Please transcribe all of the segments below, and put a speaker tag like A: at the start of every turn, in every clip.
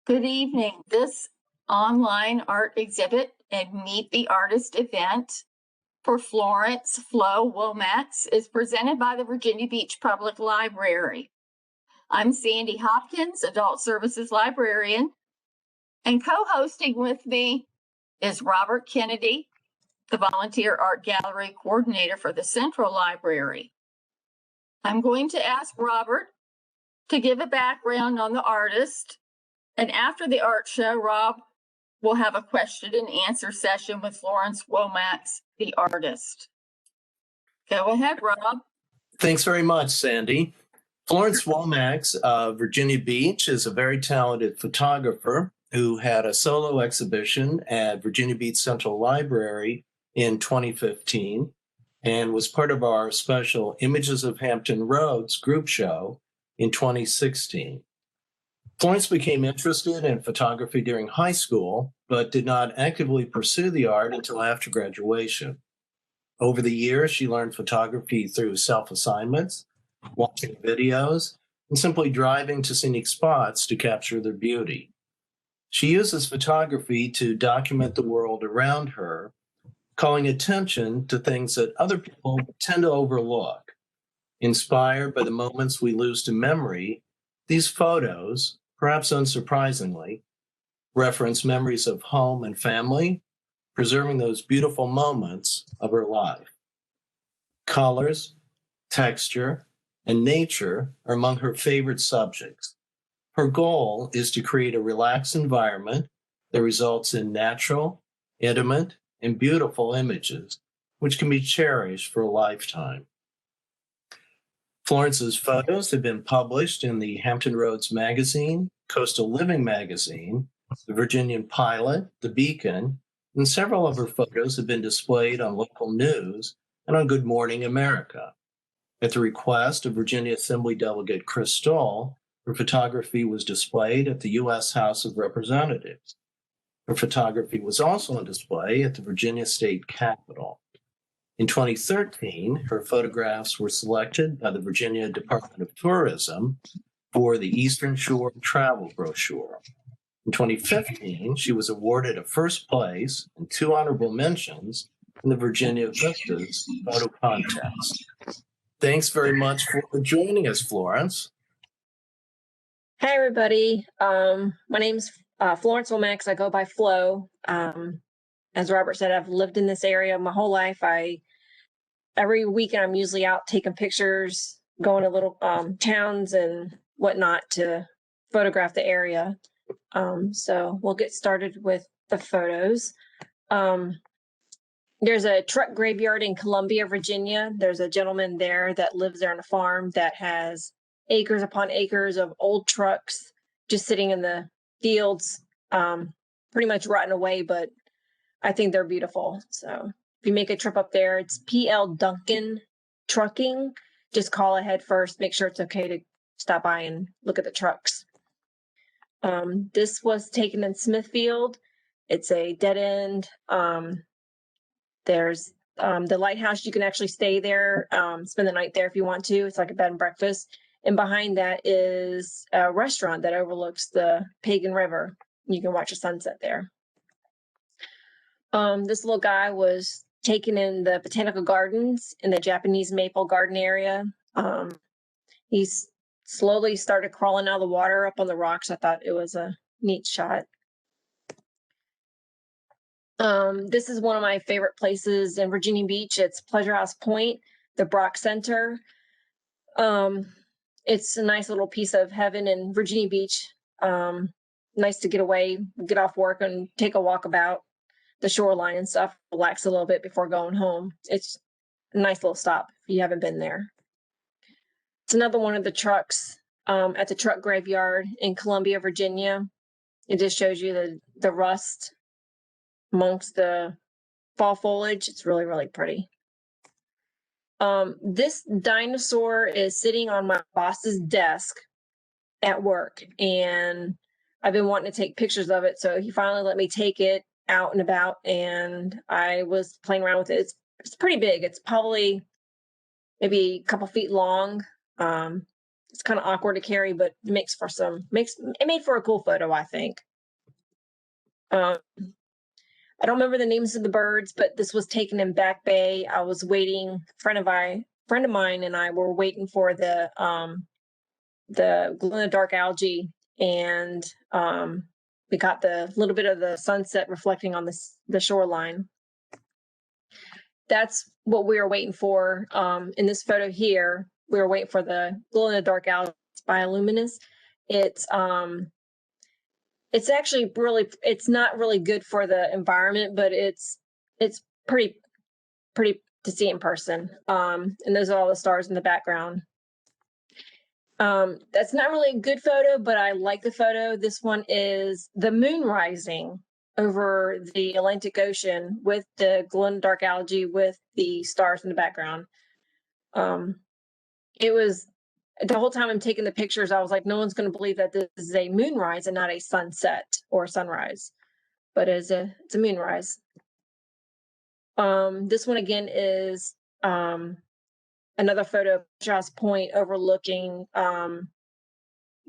A: Good evening. This online art exhibit and Meet the Artist event for Florence Flo Womax is presented by the Virginia Beach Public Library. I'm Sandy Hopkins, Adult Services Librarian, and co-hosting with me is Robert Kennedy, the Volunteer Art Gallery Coordinator for the Central Library. I'm going to ask Robert to give a background on the artist, and after the art show, Rob will have a question and answer session with Florence Womax, the artist. Go ahead, Rob.
B: Thanks very much, Sandy. Florence Womax of Virginia Beach is a very talented photographer who had a solo exhibition at Virginia Beach Central Library in 2015 and was part of our special Images of Hampton Roads group show in 2016. Florence became interested in photography during high school, but did not actively pursue the art until after graduation. Over the years, she learned photography through self-assignments, watching videos, and simply driving to scenic spots to capture their beauty. She uses photography to document the world around her, calling attention to things that other people tend to overlook. Inspired by the moments we lose to memory, these photos, perhaps unsurprisingly, reference memories of home and family, preserving those beautiful moments of her life. Colors, texture, and nature are among her favorite subjects. Her goal is to create a relaxed environment that results in natural, intimate, and beautiful images, which can be cherished for a lifetime. Florence's photos have been published in the Hampton Roads Magazine, Coastal Living Magazine, the Virginian Pilot, the Beacon, and several of her photos have been displayed on local news and on Good Morning America. At the request of Virginia Assembly Delegate Chris Stoll, her photography was displayed at the U.S. House of Representatives. Her photography was also on display at the Virginia State Capitol. In 2013, her photographs were selected by the Virginia Department of Tourism for the Eastern Shore Travel Brochure. In 2015, she was awarded a first place and 2 honorable mentions in the Virginia Vistas Photo Contest. Thanks very much for joining us, Florence.
C: Hi, everybody. My name's Florence Womax. I go by Flo. As Robert said, I've lived in this area my whole life. Every weekend, I'm usually out taking pictures, going to little towns and whatnot to photograph the area. So we'll get started with the photos. There's a truck graveyard in Columbia, Virginia. There's a gentleman there that lives there on a farm that has acres upon acres of old trucks just sitting in the fields, pretty much rotting away, but I think they're beautiful. So if you make a trip up there, it's PL Duncan Trucking. Just call ahead first, make sure it's okay to stop by and look at the trucks. This was taken in Smithfield. It's a dead end. There's the lighthouse. You can actually stay there, spend the night there if you want to. It's like a bed and breakfast. And behind that is a restaurant that overlooks the Pagan River. You can watch a sunset there. This little guy was taken in the botanical gardens in the Japanese maple garden area. He's slowly started crawling out of the water up on the rocks. I thought it was a neat shot. This is one of my favorite places in Virginia Beach. It's Pleasure House Point, the Brock Center. It's a nice little piece of heaven in Virginia Beach. Nice to get away, get off work and take a walk about the shoreline and stuff, relax a little bit before going home. It's a nice little stop if you haven't been there. It's another one of the trucks at the truck graveyard in Columbia, Virginia. It just shows you the rust amongst the fall foliage. It's really, really pretty. This dinosaur is sitting on my boss's desk at work, and I've been wanting to take pictures of it, so he finally let me take it out and about, and I was playing around with it. It's pretty big. It's probably maybe a couple feet long. It's It's kind of awkward to carry, but it made for a cool photo, I think. I don't remember the names of the birds, but this was taken in Back Bay. I was waiting. Friend of mine and I were waiting for the glow in the dark algae, and we got the little bit of the sunset reflecting on the shoreline. That's what we were waiting for. In this photo here, we were waiting for the glow in the dark algae. It's bioluminescent. It's actually it's not really good for the environment, but it's pretty to see in person. And those are all the stars in the background. That's not really a good photo, but I like the photo. This one is the moon rising over the Atlantic Ocean with the glow in the dark algae with the stars in the background. It was the whole time I'm taking the pictures, I was like, no one's going to believe that this is a moonrise and not a sunset or sunrise, but it's a moonrise. This one again is another photo of Joss Point overlooking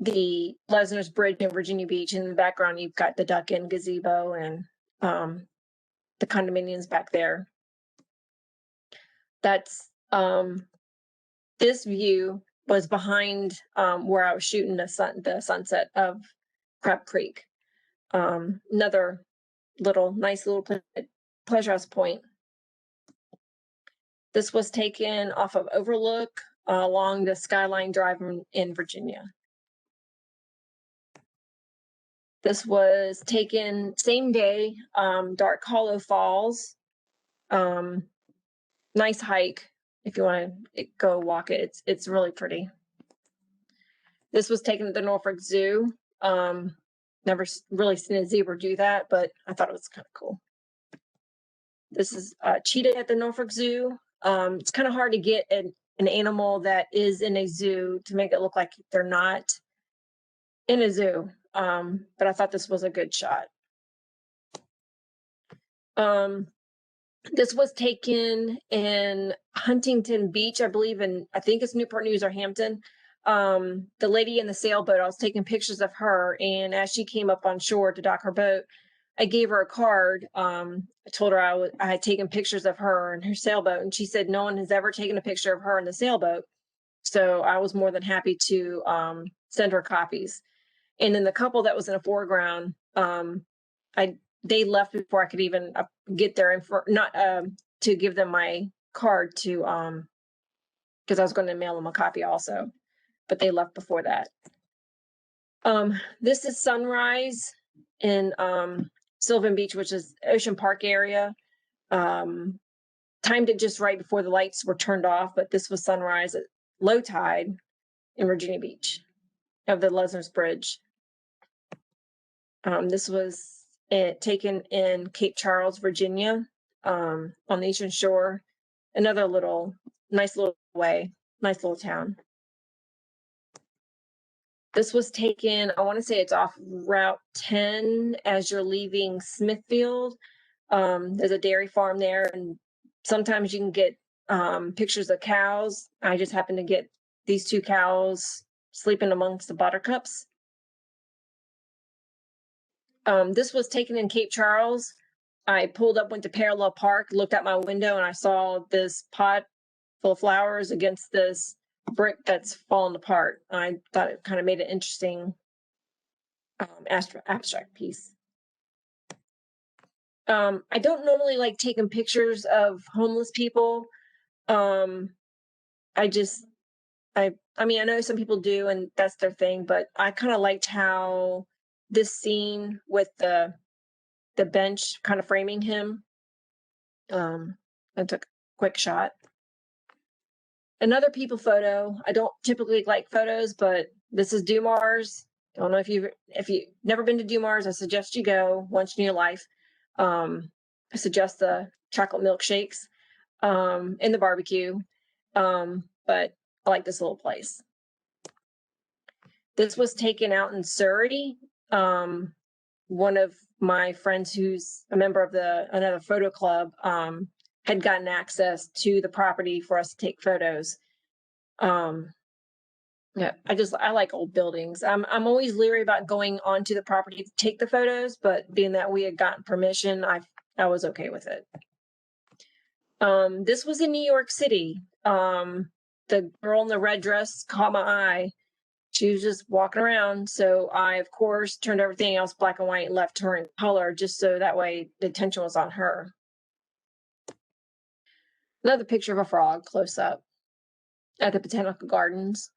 C: the Lesnar's Bridge in Virginia Beach. In the background, you've got the Duck Inn gazebo and the condominiums back there. That's this view was behind where I was shooting the sunset of Crab Creek. Another nice little Pleasure House Point. This was taken off of Overlook along the Skyline Drive in Virginia. This was taken same day, Dark Hollow Falls. Nice hike if you want to go walk it. It's really pretty. This was taken at the Norfolk Zoo. Never really seen a zebra do that, but I thought it was kind of cool. This is a cheetah at the Norfolk Zoo. It's kind of hard to get an animal that is in a zoo to make it look like they're not in a zoo. But I thought this was a good shot. This was taken in Huntington Beach, I believe, I think it's Newport News or Hampton. The lady in the sailboat, I was taking pictures of her, and as she came up on shore to dock her boat, I gave her a card. I told her I had taken pictures of her and her sailboat, and she said no one has ever taken a picture of her in the sailboat. So I was more than happy to send her copies. And then the couple that was in the foreground, they left before I could even get there, and to give them my card to because I was going to mail them a copy also, but they left before that. This is sunrise in Sylvan Beach, which is Ocean Park area. Timed it just right before the lights were turned off, but this was sunrise at low tide in Virginia Beach of the Lesnar's Bridge. This was taken in Cape Charles, Virginia, on the eastern shore. Another nice little town. This was taken, I want to say it's off Route 10 as you're leaving Smithfield. There's a dairy farm there, and sometimes you can get pictures of cows. I just happened to get these two cows sleeping amongst the buttercups. This was taken in Cape Charles. I pulled up, went to Parallel Park, looked out my window, and I saw this pot full of flowers against this brick that's fallen apart. I thought it kind of made an interesting abstract piece. I don't normally like taking pictures of homeless people. I mean, I know some people do, and that's their thing, but I kind of liked how this scene with the bench kind of framing him. I took a quick shot. Another people photo. I don't typically like photos, but this is Dumars. I don't know if you've never been to Dumars, I suggest you go once in your life. I suggest the chocolate milkshakes and the barbecue. But I like this little place. This was taken out in Surrey. One of my friends who's a member of another photo club had gotten access to the property for us to take photos. Yeah, I like old buildings. I'm always leery about going onto the property to take the photos, but being that we had gotten permission, I was okay with it. This was in New York City. The girl in the red dress caught my eye. She was just walking around, so I of course turned everything else black and white and left her in color, just so that way the attention was on her. Another picture of a frog close up at the Botanical Gardens.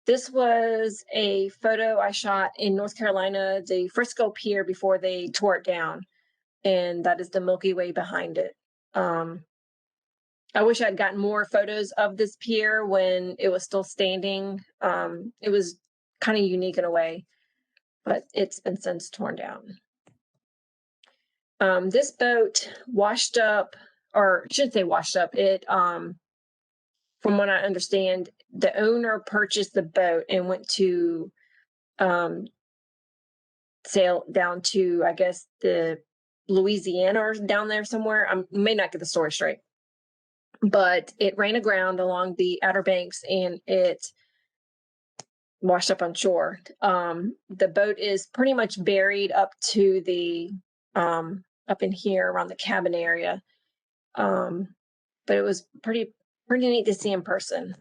C: This was a photo I shot in North Carolina, the Frisco Pier, before they tore it down. And that is the Milky Way behind it. I wish I'd gotten more photos of this pier when it was still standing. It was kind of unique in a way, but it's been since torn down. This boat washed up, or I shouldn't say washed up, it, from what I understand, the owner purchased the boat and went to sail down to, I guess, the Louisiana or down there somewhere. I may not get the story straight, but it ran aground along the Outer Banks and it washed up on shore. The boat is pretty much buried up to the up in here around the cabin area. But it was pretty neat to see in person.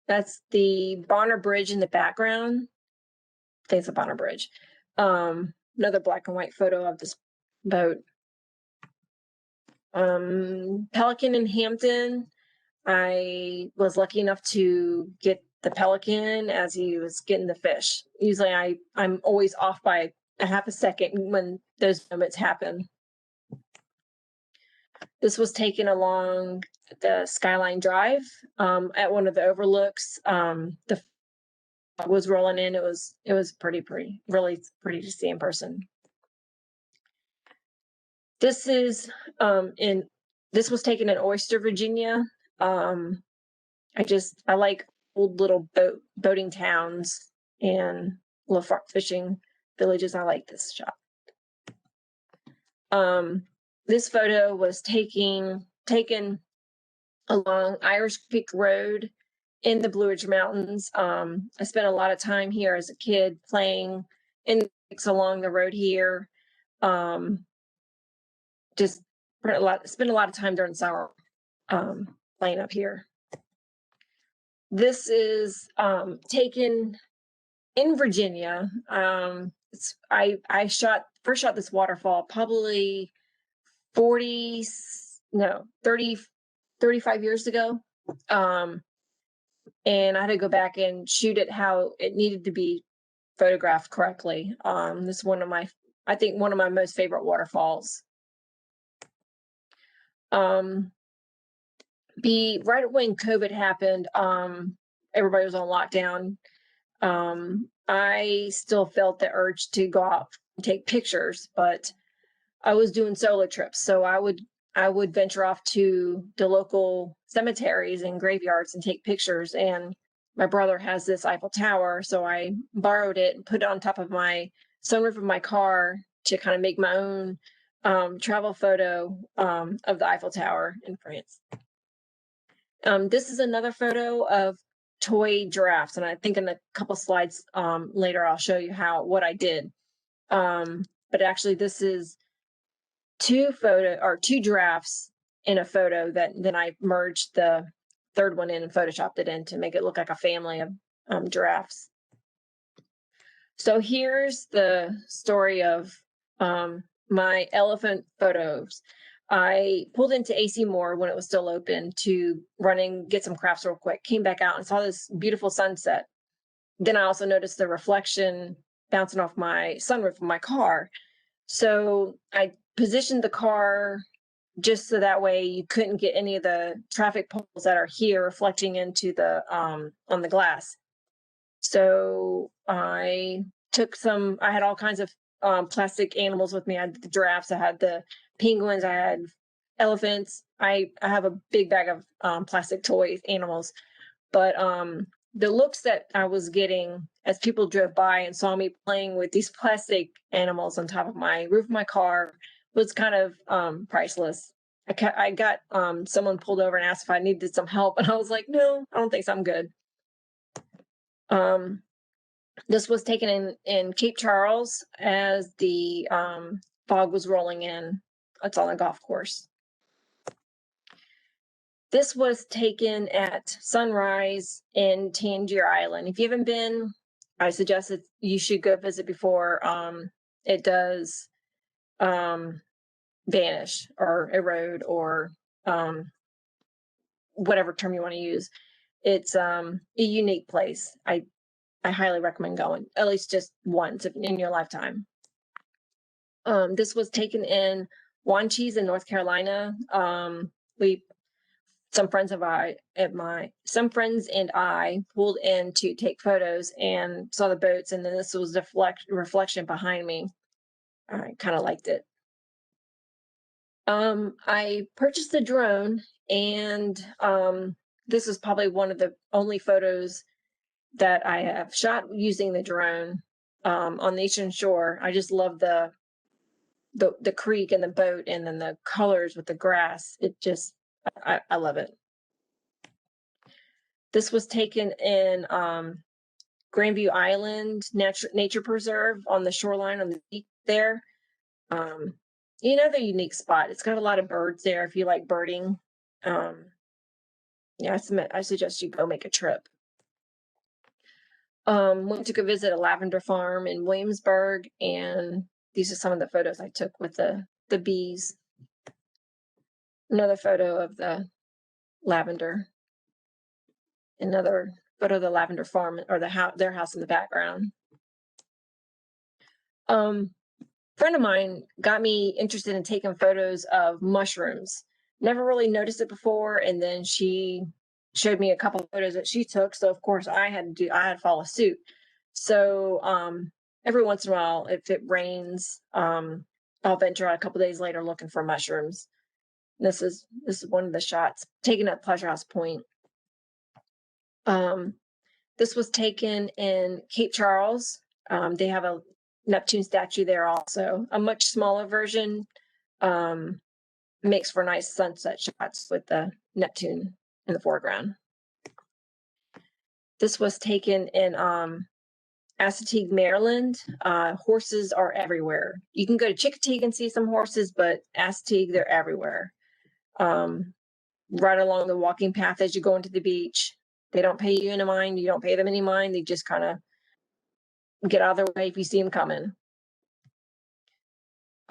C: That's the Bonner Bridge in the background. I think it's a Bonner Bridge. Another black and white photo of this boat. Pelican in Hampton. I was lucky enough to get the pelican as he was getting the fish. Usually I'm always off by a half a second when those moments happen. This was taken along the Skyline Drive at one of the overlooks. The was rolling in. It was really pretty to see in person. This is this was taken in Oyster, Virginia. I like old little boating towns and little fishing villages. I like this shot. This photo was taken along Irish Creek Road in the Blue Ridge Mountains. I spent a lot of time here as a kid playing in along the road here. Just spent a lot of time during summer playing up here. This is taken in Virginia. I first shot this waterfall probably 35 years ago. And I had to go back and shoot it how it needed to be photographed correctly. This is I think one of my most favorite waterfalls. Right when COVID happened, everybody was on lockdown. I still felt the urge to go out and take pictures, but I was doing solo trips. So I would venture off to the local cemeteries and graveyards and take pictures. And my brother has this Eiffel Tower, so I borrowed it and put it on top of my sunroof of my car to kind of make my own travel photo of the Eiffel Tower in France. This is another photo of toy giraffes, and I think in a couple slides later I'll show you what I did. But actually, this is two giraffes in a photo that then I merged the third one in and photoshopped it in to make it look like a family of giraffes. So here's the story of my elephant photos. I pulled into AC Moore when it was still open to run and get some crafts real quick, came back out and saw this beautiful sunset. Then I also noticed the reflection bouncing off my sunroof of my car. So I positioned the car just so that way you couldn't get any of the traffic poles that are here reflecting into the on the glass. So I had all kinds of plastic animals with me. I had the giraffes, I had the penguins, I had elephants. I have a big bag of plastic toy animals. But the looks that I was getting as people drove by and saw me playing with these plastic animals on top of my roof of my car was kind of priceless. I got someone pulled over and asked if I needed some help, and I was like, no, I don't think so, I'm good. This was taken in Cape Charles as the fog was rolling in. It's on a golf course. This was taken at sunrise in Tangier Island. If you haven't been, I suggest that you should go visit before it does vanish or erode or whatever term you want to use. It's a unique place. I highly recommend going, at least just once in your lifetime. This was taken in Wanchese in North Carolina. Some friends and I pulled in to take photos and saw the boats, and then this was the reflection behind me. I kind of liked it. I purchased a drone, and this is probably one of the only photos that I have shot using the drone on the eastern shore. I just love the creek and the boat, and then the colors with the grass. I love it. This was taken in Grandview Island Nature Preserve on the shoreline on the beach there. Another unique spot. It's got a lot of birds there if you like birding. Yeah, I suggest you go make a trip. Went to go visit a lavender farm in Williamsburg, and these are some of the photos I took with the bees. Another photo of the lavender. Another photo of the lavender farm or their house in the background. Friend of mine got me interested in taking photos of mushrooms. Never really noticed it before, and then she showed me a couple of photos that she took. So of course I had to follow suit. So every once in a while, if it rains, I'll venture out a couple of days later looking for mushrooms. This is one of the shots taken at Pleasure House Point. This was taken in Cape Charles. They have a Neptune statue there also. A much smaller version makes for nice sunset shots with the Neptune in the foreground. This was taken in Assateague, Maryland. Horses are everywhere. You can go to Chickateague and see some horses, but Assateague, they're everywhere. Right along the walking path as you go into the beach. They don't pay you any mind. You don't pay them any mind. They just kind of get out of their way if you see them coming.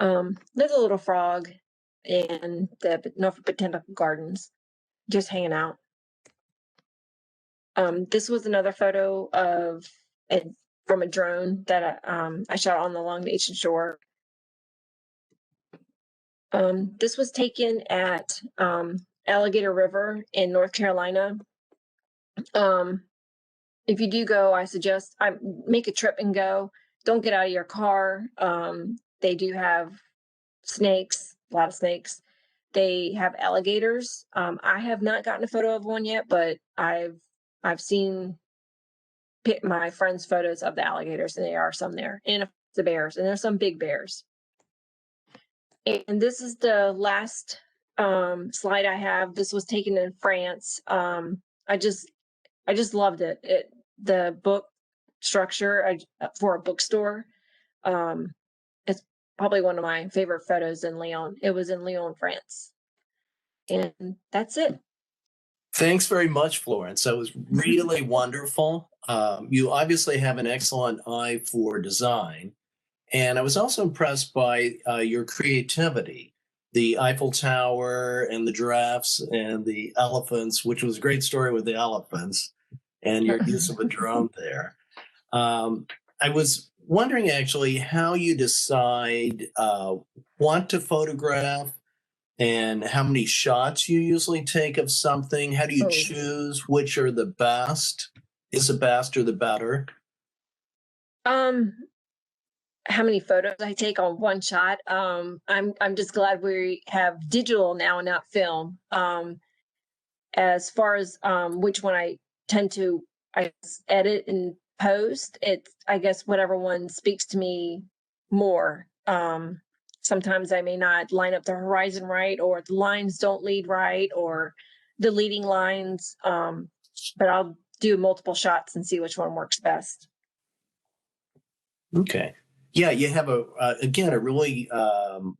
C: There's a little frog in the Norfolk Botanical Gardens, just hanging out. This was another photo from a drone that I shot along the eastern shore. This was taken at Alligator River in North Carolina. If you do go, I suggest make a trip and go. Don't get out of your car. They do have snakes, a lot of snakes. They have alligators. I have not gotten a photo of one yet, but I've seen my friends' photos of the alligators, and there are some there, and the bears, and there's some big bears. And this is the last slide I have. This was taken in France. I just loved it. The book structure for a bookstore. It's probably one of my favorite photos in Lyon. It was in Lyon, France. And that's it.
B: Thanks very much, Florence. That was really wonderful. You obviously have an excellent eye for design. And I was also impressed by your creativity. The Eiffel Tower and the giraffes and the elephants, which was a great story with the elephants, and your use of a drone there. I was wondering actually how you decide what to photograph and how many shots you usually take of something. How do you choose which are the best? Is the best or the better?
C: How many photos I take on one shot? I'm just glad we have digital now and not film. As far as which one I tend to edit and post, it's I guess whatever one speaks to me more. Sometimes I may not line up the horizon right, or the lines don't lead right, or the leading lines. But do multiple shots and see which one works best.
B: Okay. Yeah, you have again, a really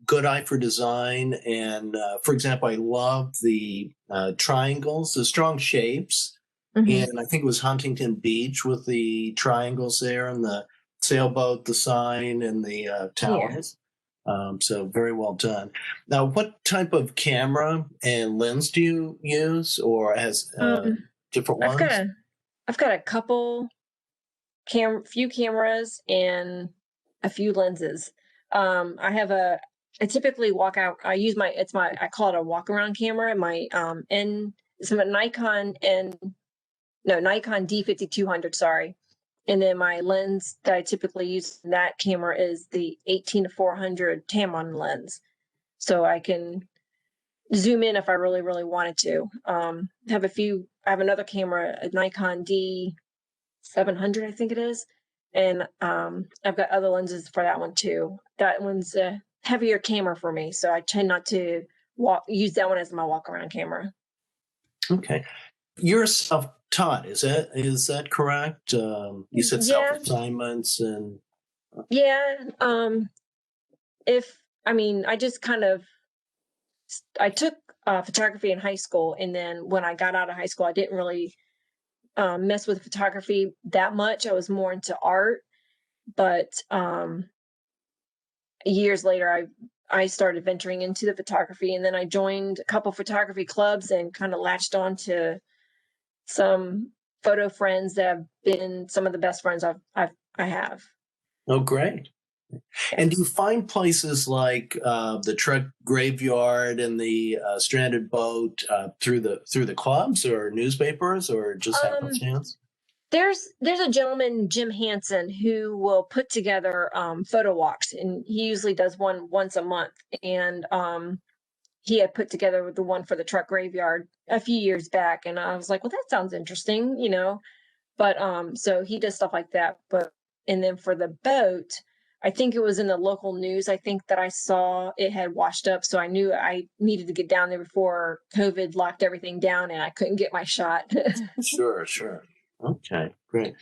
B: good eye for design. And for example, I love the triangles, the strong shapes.
C: Mhm.
B: And I think it was Huntington Beach with the triangles there and the sailboat, the sign, and the towers. So very well done. Now, what type of camera and lens do you use, or has different
C: I've got
B: ones?
C: I've got a couple few cameras and a few lenses. I typically walk out. I call it a walk around camera. It's a Nikon D5200. Sorry, and then my lens that I typically use in that camera is the 18-400 Tamron lens, so I can zoom in if I really really wanted to. I have another camera, a Nikon D700, I think it is. And I've got other lenses for that one too. That one's a heavier camera for me, so I tend not to use that one as my walk around camera.
B: Okay. You're self-taught, is that correct? You said
C: Yeah,
B: self-assignments and
C: yeah. I just kind of I took photography in high school, and then when I got out of high school, I didn't really mess with photography that much. I was more into art, but years later, I started venturing into the photography, and then I joined a couple photography clubs and kind of latched on to some photo friends that have been some of the best friends I have.
B: oh, great. And do you find places like the truck graveyard and the stranded boat through the clubs or newspapers or just
C: Um,
B: happenstance?
C: there's a gentleman, Jim Hansen, who will put together photo walks, and he usually does one once a month. And he had put together the one for the truck graveyard a few years back, and I was like, well, that sounds interesting, you know. But so he does stuff like that. And then for the boat, I think it was in the local news. I think that I saw it had washed up, so I knew I needed to get down there before COVID locked everything down, and I couldn't get my shot.
B: Sure, sure. Okay, great.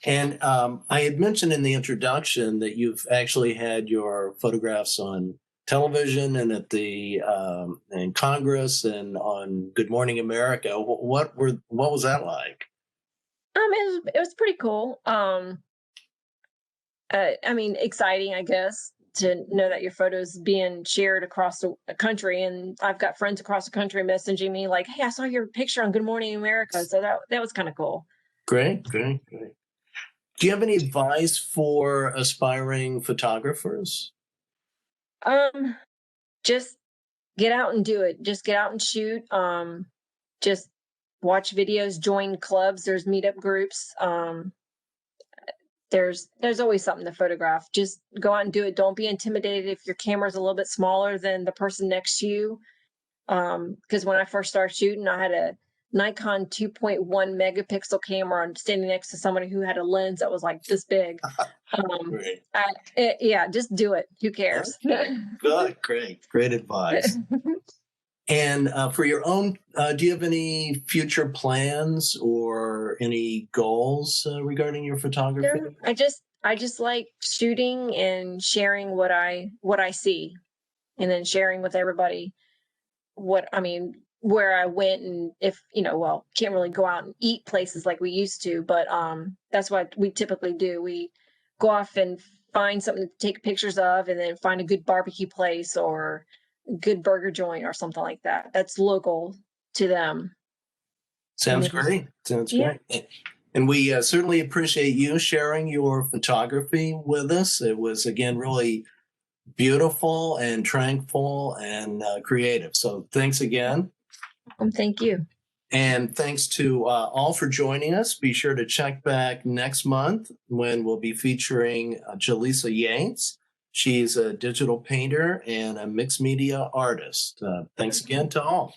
B: And I had mentioned in the introduction that you've actually had your photographs on television and at the in Congress and on Good Morning America. What was that like?
C: It was pretty cool. Exciting, I guess, to know that your photos being shared across the country. And I've got friends across the country messaging me like, "Hey, I saw your picture on Good Morning America," so that was kind of cool.
B: Great, great, great. Do you have any advice for aspiring photographers?
C: Um, just get out and do it. Just get out and shoot. Just watch videos, join clubs. There's meetup groups. There's always something to photograph. Just go out and do it. Don't be intimidated if your camera's a little bit smaller than the person next to you. Because when I first started shooting, I had a Nikon 2.1 megapixel camera and standing next to somebody who had a lens that was like this big.
B: Great.
C: Yeah, just do it. Who cares?
B: Okay. Good, great advice. And for your own, do you have any future plans or any goals regarding your photography?
C: I just like shooting and sharing what I see, and then sharing with everybody where I went. And if can't really go out and eat places like we used to, but that's what we typically do. We go off and find something to take pictures of, and then find a good barbecue place or good burger joint or something like that that's local to them.
B: Sounds great. Sounds
C: Yeah.
B: great. And we certainly appreciate you sharing your photography with us. It was, again, really beautiful and tranquil and creative. So thanks again.
C: Thank you.
B: And thanks to all for joining us. Be sure to check back next month when we'll be featuring Jaleesa Yates. She's a digital painter and a mixed media artist. Thanks again to all.